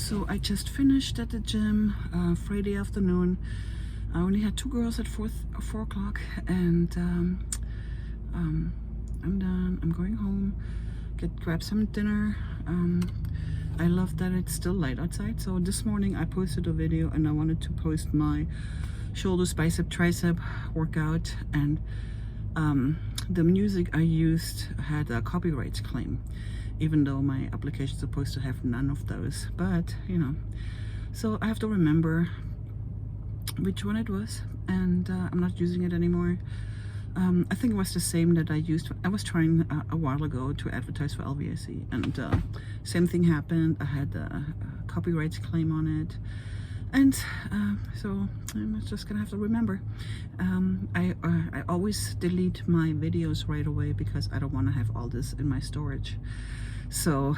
So I just finished at the gym Friday afternoon. I only had 2 girls at 4 o'clock, and I'm done. I'm going home, grab some dinner. I love that it's still light outside. So this morning I posted a video, and I wanted to post my shoulders, bicep, tricep workout, and the music I used had a copyright claim, even though my application is supposed to have none of those. But you know, so I have to remember which one it was, and I'm not using it anymore. I think it was the same that I used. I was trying a while ago to advertise for LVAC, and same thing happened. I had a copyright claim on it, and so I'm just gonna have to remember. I always delete my videos right away because I don't want to have all this in my storage. So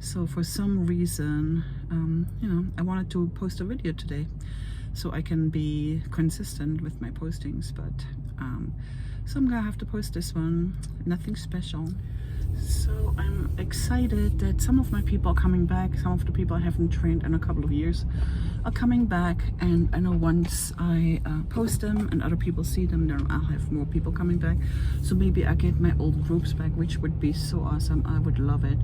so for some reason, you know, I wanted to post a video today so I can be consistent with my postings, but so I'm gonna have to post this one. Nothing special. So I'm excited that some of my people are coming back. Some of the people I haven't trained in a couple of years are coming back, and I know once I post them and other people see them, then I'll have more people coming back. So maybe I get my old groups back, which would be so awesome. I would love it.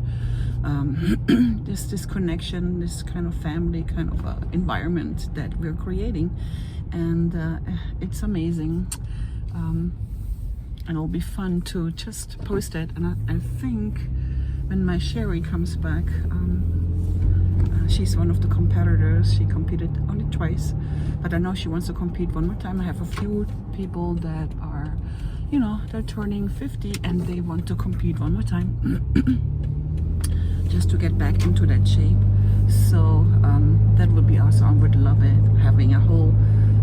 This connection, this kind of family kind of environment that we're creating, and it's amazing. And it'll be fun to just post it. And I think when my Sherry comes back, she's one of the competitors. She competed only twice, but I know she wants to compete one more time. I have a few people that are, you know, they're turning 50 and they want to compete one more time just to get back into that shape. So that would be awesome. I would love it, having a whole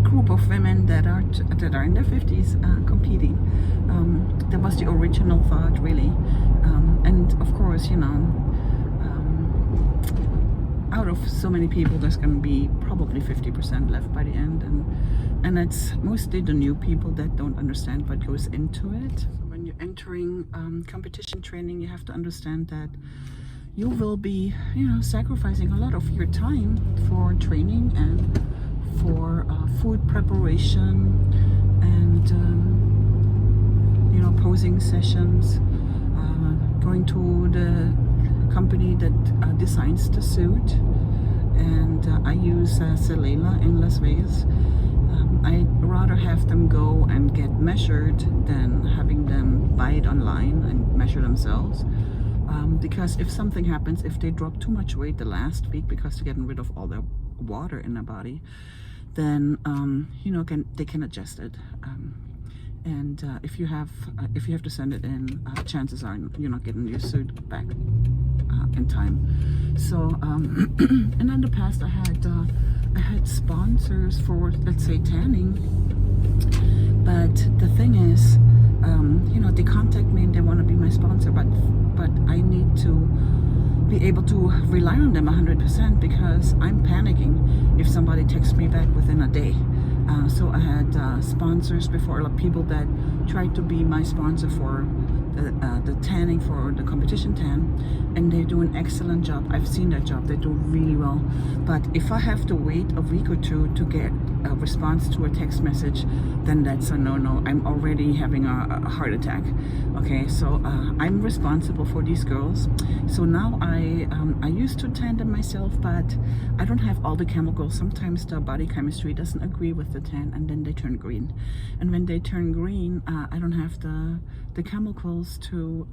group of women that are in their 50s competing. That was the original thought, really. And of course, you know, out of so many people, there's going to be probably 50% left by the end, and it's mostly the new people that don't understand what goes into it. So when you're entering competition training, you have to understand that you will be, you know, sacrificing a lot of your time for training and for food preparation and you know, posing sessions, going to the company that designs the suit, and I use Selena in Las Vegas. I'd rather have them go and get measured than having them buy it online and measure themselves. Because if something happens, if they drop too much weight the last week because they're getting rid of all the water in their body, then you know, they can adjust it. And if you have to send it in, chances are you're not getting your suit back in time. So and in the past I had sponsors for, let's say, tanning, but the thing is, you know, they contact me and they want to be my sponsor, but I need to be able to rely on them 100% because I'm panicking if somebody texts me back within a day. So I had sponsors before, like people that tried to be my sponsor for the tanning, for the competition tan, and they do an excellent job. I've seen that job. They do really well. But if I have to wait a week or two to get a response to a text message, then that's a no-no. I'm already having a heart attack. Okay, so I'm responsible for these girls. So now I used to tan them myself, but I don't have all the chemicals. Sometimes the body chemistry doesn't agree with the tan, and then they turn green. And when they turn green, I don't have the chemicals to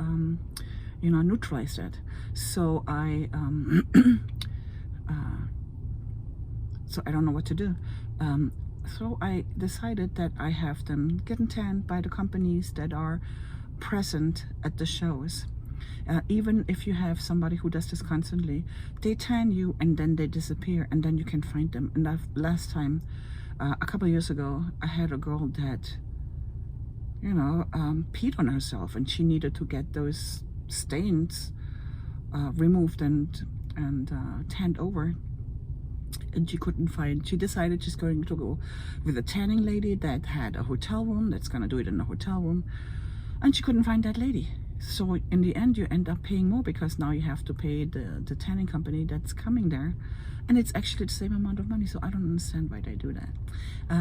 you know, neutralize that. So so I don't know what to do. So I decided that I have them getting tanned by the companies that are present at the shows. Even if you have somebody who does this constantly, they tan you and then they disappear, and then you can find them. And last time, a couple of years ago, I had a girl that, you know, peed on herself, and she needed to get those stains removed and tanned over, and she couldn't find. She decided she's going to go with a tanning lady that had a hotel room, that's gonna do it in a hotel room, and she couldn't find that lady. So in the end, you end up paying more because now you have to pay the tanning company that's coming there, and it's actually the same amount of money. So I don't understand why they do that.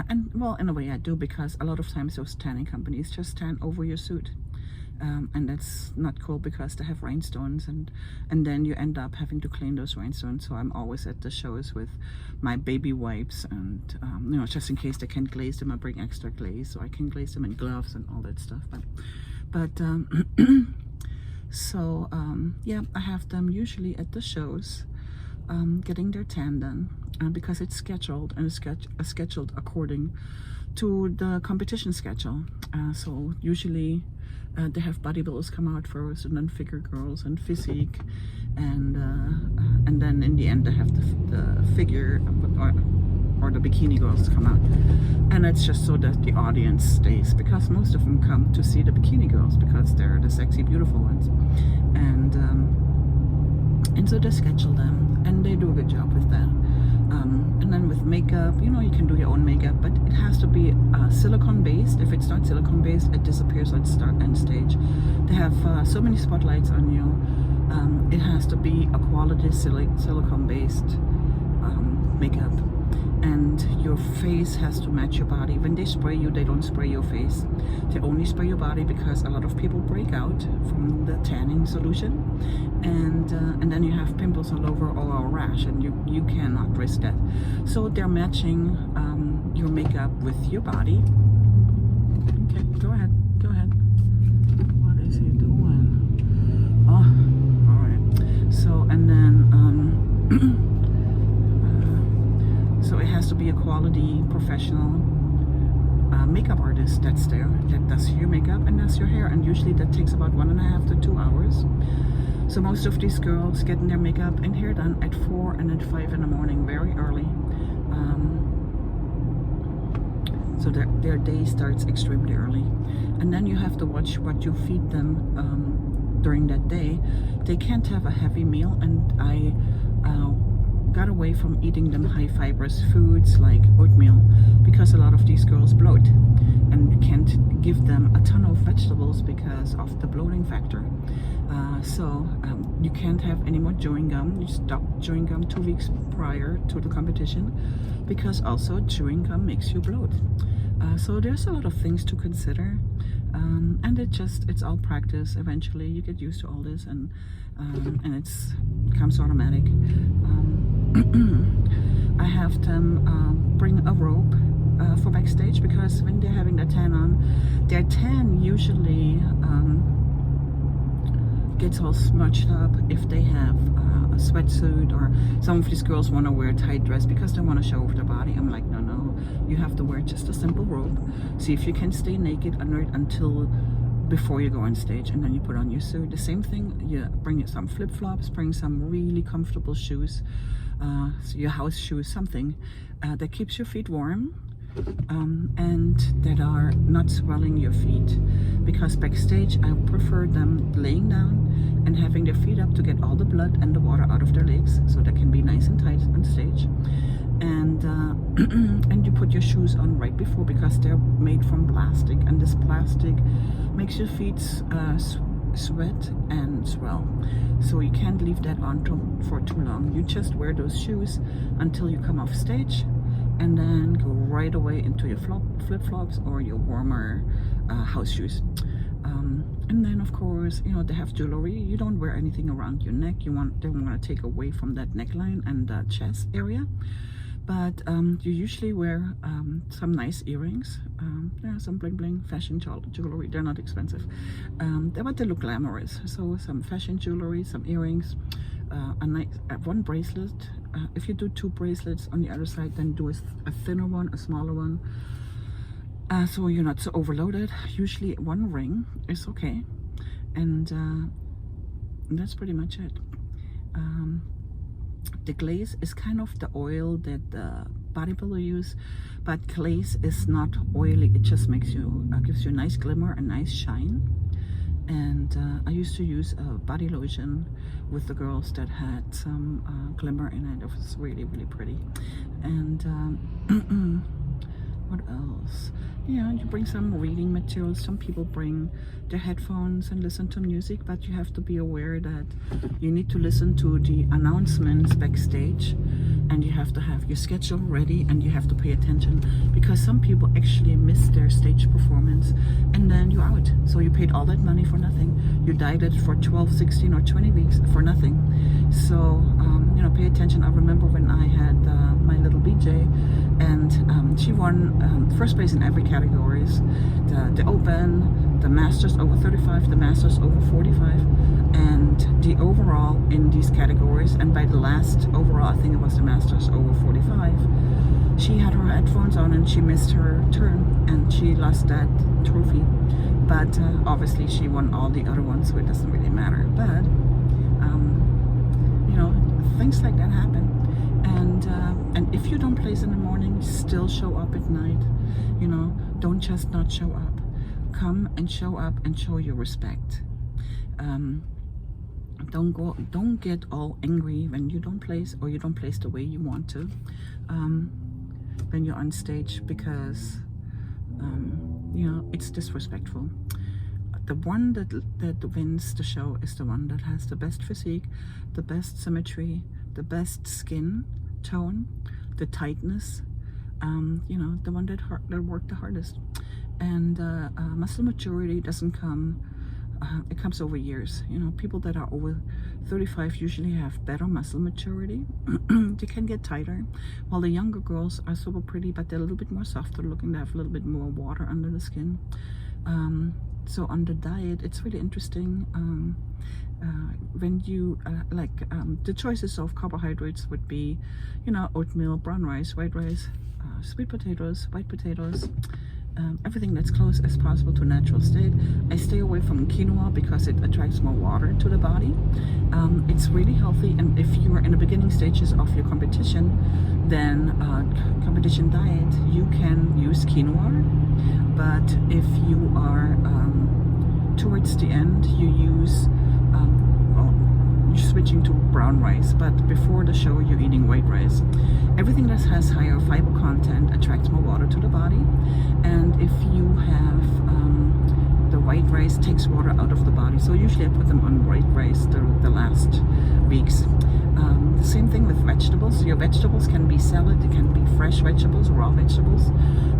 And well, in a way I do, because a lot of times those tanning companies just tan over your suit. And that's not cool because they have rhinestones, and then you end up having to clean those rhinestones. So I'm always at the shows with my baby wipes, and you know, just in case they can't glaze them, I bring extra glaze so I can glaze them in gloves and all that stuff. But so yeah, I have them usually at the shows, getting their tan done, because it's scheduled, and it's scheduled according to the competition schedule. So usually they have bodybuilders come out first, and then figure girls and physique, and then in the end they have the figure or the bikini girls come out. And it's just so that the audience stays, because most of them come to see the bikini girls because they're the sexy, beautiful ones, and so they schedule them, and they do a good job with that. And then with makeup, you know, you can do your own makeup, but it has to be silicone based. If it's not silicone based, it disappears on stage. They have so many spotlights on you. It has to be a quality silicone based makeup, and your face has to match your body. When they spray you, they don't spray your face. They only spray your body, because a lot of people break out from the tanning solution, and then you have pimples all over or a rash, and you cannot risk that. So they're matching your makeup with your body. Okay, go ahead. What is he doing? Oh, all right. So, and then so it has to be a quality professional makeup artist that's there, that does your makeup and does your hair, and usually that takes about 1.5 to 2 hours. So most of these girls getting their makeup and hair done at 4 and at 5 in the morning, very early. So their day starts extremely early, and then you have to watch what you feed them during that day. They can't have a heavy meal, and I got away from eating them high fibrous foods like oatmeal, because a lot of these girls bloat, and you can't give them a ton of vegetables because of the bloating factor. So you can't have any more chewing gum. You stop chewing gum 2 weeks prior to the competition, because also chewing gum makes you bloat. So there's a lot of things to consider, and it's all practice. Eventually you get used to all this, and it comes automatic. I have them bring a rope for backstage, because when they're having their tan on, their tan usually gets all smudged up if they have a sweatsuit, or some of these girls want to wear a tight dress because they want to show off their body. I'm like, no, you have to wear just a simple robe. See if you can stay naked under it until before you go on stage, and then you put on your suit. The same thing, you bring some flip-flops, bring some really comfortable shoes, so your house shoes, something that keeps your feet warm, and that are not swelling your feet, because backstage I prefer them laying down and having their feet up to get all the blood and the water out of their legs, so they can be nice and tight on stage. And and you put your shoes on right before, because they're made from plastic, and this plastic makes your feet sweat and swell. So you can't leave that on for too long. You just wear those shoes until you come off stage, and then go right away into your flip-flops or your warmer house shoes. And then of course, you know, they have jewelry. You don't wear anything around your neck. They want to take away from that neckline and the chest area. But you usually wear some nice earrings, yeah, some bling bling fashion jewelry. They're not expensive, but they look glamorous. So some fashion jewelry, some earrings, a nice one bracelet. If you do 2 bracelets on the other side, then do a thinner one, a smaller one, so you're not so overloaded. Usually 1 ring is okay, and that's pretty much it. The glaze is kind of the oil that the bodybuilder use, but glaze is not oily. It just makes you gives you a nice glimmer, a nice shine. And I used to use a body lotion with the girls that had some glimmer in it. It was really, really pretty. And What else? Yeah, you bring some reading materials. Some people bring their headphones and listen to music, but you have to be aware that you need to listen to the announcements backstage, and you have to have your schedule ready, and you have to pay attention, because some people actually miss their stage performance and then you're out. So you paid all that money for nothing. You dieted for 12, 16 or 20 weeks for nothing. So you know, pay attention. I remember when I had my little BJ, and she won first place in every categories, the Open, the Masters over 35, the Masters over 45, and the overall in these categories. And by the last overall, I think it was the Masters over 45, she had her headphones on and she missed her turn and she lost that trophy. But obviously she won all the other ones, so it doesn't really matter. But you know, things like that happen. And if you don't place in the morning, still show up at night. You know, don't just not show up. Come and show up and show your respect. Don't get all angry when you don't place, or you don't place the way you want to when you're on stage, because you know, it's disrespectful. The one that wins the show is the one that has the best physique, the best symmetry, the best skin tone, the tightness, you know, the one that worked the hardest. And muscle maturity doesn't come, it comes over years. You know, people that are over 35 usually have better muscle maturity. They can get tighter, while the younger girls are super pretty, but they're a little bit more softer looking. They have a little bit more water under the skin. So on the diet, it's really interesting. When you the choices of carbohydrates would be, you know, oatmeal, brown rice, white rice, sweet potatoes, white potatoes, everything that's close as possible to natural state. I stay away from quinoa because it attracts more water to the body. It's really healthy, and if you are in the beginning stages of your competition, then competition diet, you can use quinoa. But if you are towards the end, you use you're switching to brown rice, but before the show you're eating white rice. Everything that has higher fiber content attracts more water to the body, and if you have the white rice takes water out of the body, so usually I put them on white rice the last weeks. The same thing with vegetables. Your vegetables can be salad, it can be fresh vegetables, raw vegetables,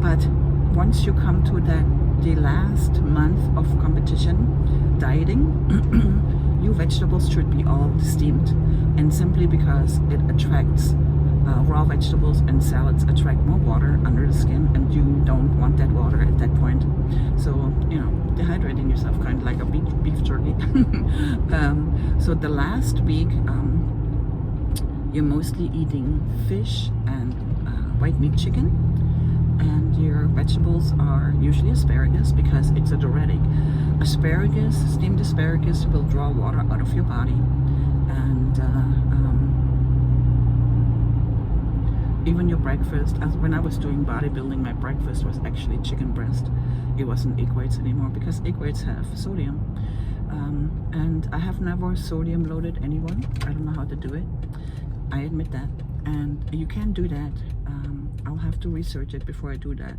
but once you come to the last month of competition dieting, your vegetables should be all steamed, and simply because it attracts raw vegetables and salads attract more water under the skin, and you don't want that water at that point. So, you know, dehydrating yourself kind of like a beef jerky. So the last week, you're mostly eating fish and white meat chicken, and your vegetables are usually asparagus because it's a diuretic. Asparagus, steamed asparagus, will draw water out of your body, and even your breakfast. As when I was doing bodybuilding, my breakfast was actually chicken breast. It wasn't egg whites anymore, because egg whites have sodium, and I have never sodium loaded anyone. I don't know how to do it, I admit that, and you can do that. I'll have to research it before I do that,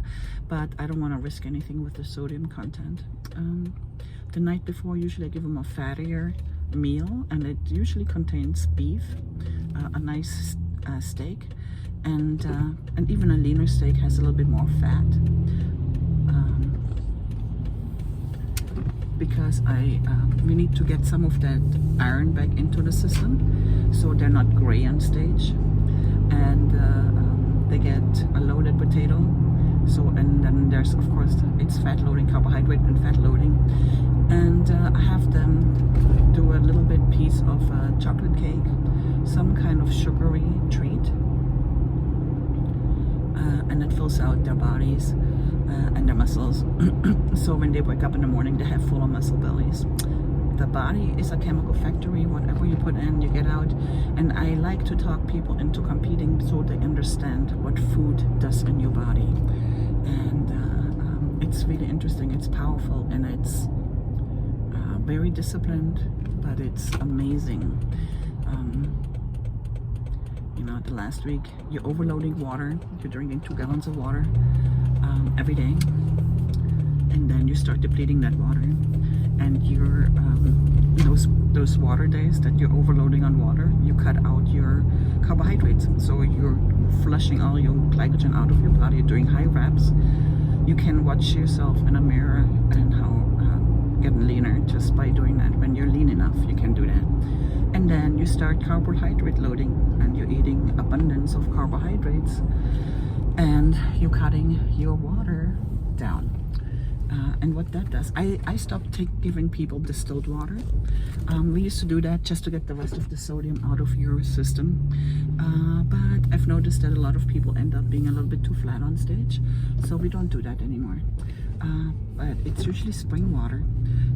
but I don't want to risk anything with the sodium content. The night before, usually I give them a fattier meal, and it usually contains beef, a nice steak, and even a leaner steak has a little bit more fat, because we need to get some of that iron back into the system, so they're not gray on stage, and they get a loaded potato. So, and then there's, of course, it's fat loading, carbohydrate and fat loading, and I have them do a little bit piece of chocolate cake, some kind of sugary treat, and it fills out their bodies and their muscles. So when they wake up in the morning, they have full of muscle bellies. The body is a chemical factory. Whatever you put in, you get out. And I like to talk people into competing so they understand what food does in your body. And it's really interesting. It's powerful, and it's very disciplined, but it's amazing. You know, the last week you're overloading water. You're drinking 2 gallons of water. every day, and then you start depleting that water, and your those water days that you're overloading on water, you cut out your carbohydrates, so you're flushing all your glycogen out of your body, doing high reps. You can watch yourself in a mirror and how getting leaner just by doing that. When you're lean enough, you can do that. And then you start carbohydrate loading, and you're eating abundance of carbohydrates, and you're cutting your water down. And what that does, I stopped giving people distilled water. We used to do that just to get the rest of the sodium out of your system. But I've noticed that a lot of people end up being a little bit too flat on stage. So we don't do that anymore. But it's usually spring water.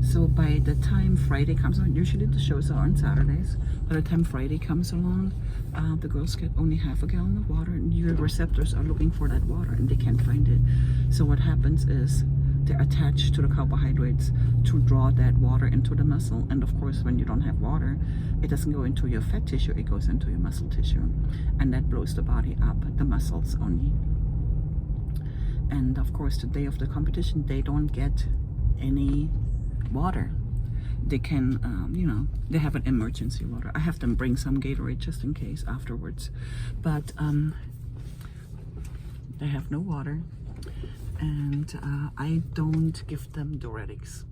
So by the time Friday comes on, usually the shows are on Saturdays. By the time Friday comes along, the girls get only half a gallon of water, and your receptors are looking for that water and they can't find it. So what happens is they're attached to the carbohydrates to draw that water into the muscle. And of course, when you don't have water, it doesn't go into your fat tissue, it goes into your muscle tissue. And that blows the body up, the muscles only. And of course, the day of the competition, they don't get any water. They can, they have an emergency water. I have them bring some Gatorade just in case afterwards. But they have no water. And I don't give them diuretics.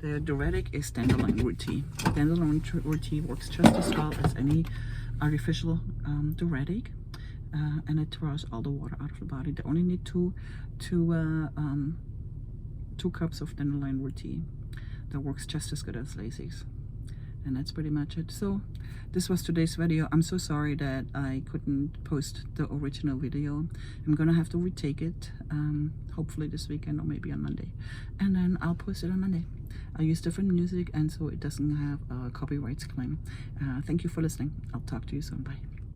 The diuretic is dandelion root tea. Dandelion root tea works just as well as any artificial diuretic, and it draws all the water out of the body. They only need two cups of dandelion root tea. That works just as good as Lasix. And that's pretty much it. So this was today's video. I'm so sorry that I couldn't post the original video. I'm gonna have to retake it, hopefully this weekend or maybe on Monday, and then I'll post it on Monday. I'll use different music, and so it doesn't have a copyrights claim. Thank you for listening. I'll talk to you soon. Bye.